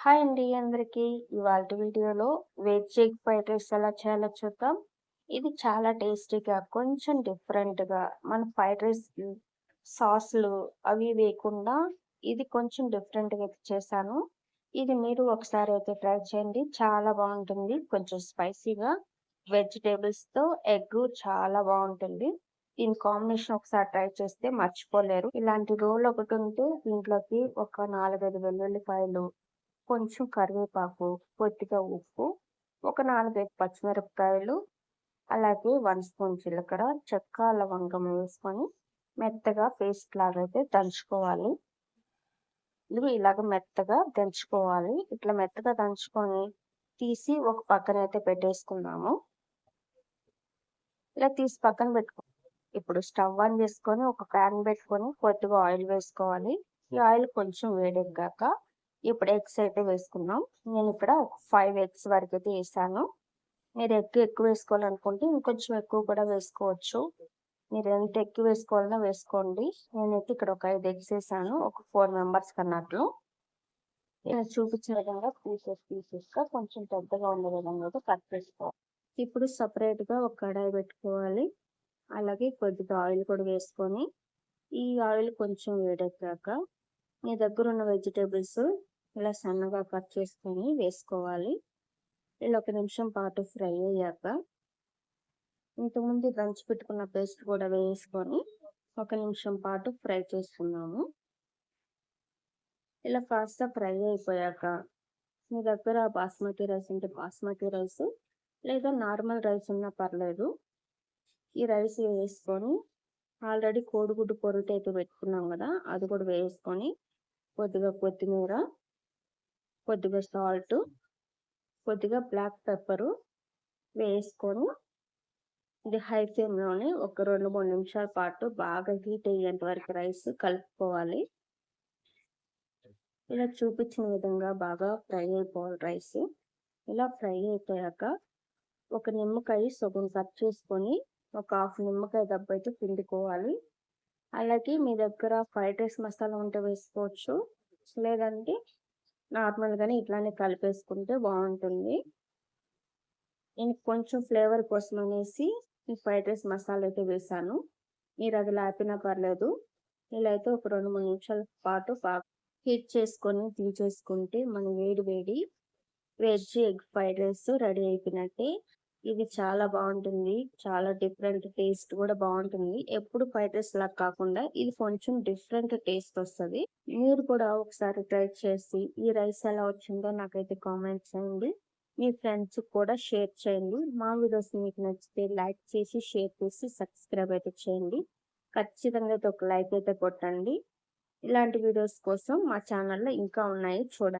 Hi అండి అందరికీ. ఇవాల్టి వీడియోలో వెజ్ ఎగ్ ఫ్రైడ్ రైస్ ఎలా చేయాలో చూద్దాం. ఇది చాలా టేస్టీగా, కొంచెం డిఫరెంట్‌గా మన ఫ్రైడ్ రైస్‌కి సాస్‌లు అవి వేయకుండా ఇది కొంచెం డిఫరెంట్‌గా చేశాను. ఇది మీరు ఒకసారి అయితే ట్రై చేయండి. చాలా బావుంటుంది. కొంచెం స్పైసీగా వెజిటబుల్స్‌తో ఎగ్ చాలా బావుంటుంది. దీని కాంబినేషన్ ఒకసారి ట్రై చేస్తే మర్చిపోలేరు. ఇలాంటి రోల్ ఒకటుంటే దీంట్లోకి ఒక 4, 5 వెల్లుల్లిపాయలు, కొంచెం కరివేపాకు, కొద్దిగా ఉప్పు, ఒక 4, 5 పచ్చిమిరపకాయలు, అలాగే 1 స్పూన్ జీలకర్ర, చెక్క, లవంగం వేసుకొని మెత్తగా పేస్ట్ లాగైతే దంచుకోవాలి. ఇది ఇలాగ మెత్తగా దంచుకోవాలి. ఇట్లా మెత్తగా దంచుకొని తీసి ఒక పక్కనైతే పెట్టేసుకుందాము. ఇలా తీసి పక్కన ఇప్పుడు స్టవ్ ఆన్ చేసుకొని ఒక ప్యాన్ పెట్టుకొని కొద్దిగా ఆయిల్ వేసుకోవాలి. ఈ ఆయిల్ కొంచెం వేడెక్కాక ఇప్పుడు ఎగ్స్ అయితే వేసుకుందాం. నేను ఇక్కడ 5 ఎగ్స్ వరకైతే వేసాను. మీరు ఎగ్ ఎక్కువ వేసుకోవాలనుకుంటే ఇంకొంచెం ఎక్కువ కూడా వేసుకోవచ్చు. మీరు ఎంత ఎక్కువ వేసుకోవాలన్నా వేసుకోండి. నేనైతే ఇక్కడ ఒక 5 ఎగ్స్ వేసాను. ఒక 4 మెంబర్స్‌కి అన్నట్లు. నేను చూపించిన విధంగా పీసెస్‌గా కొంచెం పెద్దగా ఉండే విధంగా అయితే కట్ చేసుకోవాలి. ఇప్పుడు సెపరేట్‌గా ఒక కడాయి పెట్టుకోవాలి. అలాగే కొద్దిగా ఆయిల్ కూడా వేసుకొని, ఈ ఆయిల్ కొంచెం వేడెక్కాక మీ దగ్గరున్న వెజిటబుల్స్ ఇలా సన్నగా కట్ చేసుకొని వేసుకోవాలి. ఇలా ఒక నిమిషం పాటు ఫ్రై అయ్యాక ఇంతకుముందు దంచి పెట్టుకున్న పేస్ట్ కూడా వేసుకొని ఒక నిమిషం పాటు ఫ్రై చేసుకుందాము. ఇలా కాస్త ఫ్రై అయిపోయాక మీ దగ్గర బాస్మతి రైస్ ఉంటే బాస్మతి రైస్, లేదా నార్మల్ రైస్ ఉన్నా పర్లేదు. ఈ రైస్ వేసుకొని ఆల్రెడీ కోడిగుడ్డు పొరుటు అయితే పెట్టుకున్నాం కదా, అది కూడా వేసుకొని కొద్దిగా కొత్తిమీర, కొద్దిగా సాల్ట్, కొద్దిగా బ్లాక్ పెప్పరు వేసుకొని ఇది హై ఫ్లేమ్‌లోనే ఒక 2, 3 నిమిషాల పాటు బాగా హీట్ అయ్యేంత వరకు రైస్ కలుపుకోవాలి. ఇలా చూపించిన విధంగా బాగా ఫ్రై అయిపోవాలి రైస్. ఇలా ఫ్రై అయిపోయాక ఒక నిమ్మకాయ సగం కట్ చేసుకొని ఒక హాఫ్ నిమ్మకాయ దబ్బైతే పిండుకోవాలి. అలాగే మీ దగ్గర ఫ్రైడ్ రైస్ మసాలా ఉంటే వేసుకోవచ్చు. లేదంటే నార్మల్‌గానే ఇట్లానే కలిపేసుకుంటే బావుంటుంది. నేను కొంచెం ఫ్లేవర్ కోసం అనేసి ఈ ఫ్రైడ్ రైస్ మసాలా అయితే వేశాను. మీరు అది లేకపోయినా పర్లేదు. ఇలా అయితే ఒక 2, 3 నిమిషాల పాటు బాగా హీట్ చేసుకొని దించేసుకుంటే మన వేడి వేడి veg egg fried rice ready అయిపోయినట్టే. ఇది చాలా బావుంటుంది. చాలా డిఫరెంట్ టేస్ట్ కూడా బావుంటుంది. ఎప్పుడు ఫ్రైడ్ రైస్ లాగా కాకుండా ఇది కొంచెం డిఫరెంట్ టేస్ట్ వస్తది. మీరు కూడా ఒకసారి ట్రై చేసి ఈ రైస్ ఎలా వచ్చిందో నాకైతే కామెంట్ చేయండి. మీ ఫ్రెండ్స్‌కి కూడా షేర్ చేయండి. మా వీడియోస్ మీకు నచ్చితే లైక్ చేసి, షేర్ చేసి, సబ్స్క్రైబ్ అయితే చేయండి. ఖచ్చితంగా అయితే ఒక లైక్ అయితే కొట్టండి. ఇలాంటి వీడియోస్ కోసం మా ఛానల్‌లో ఇంకా ఉన్నాయి చూడండి.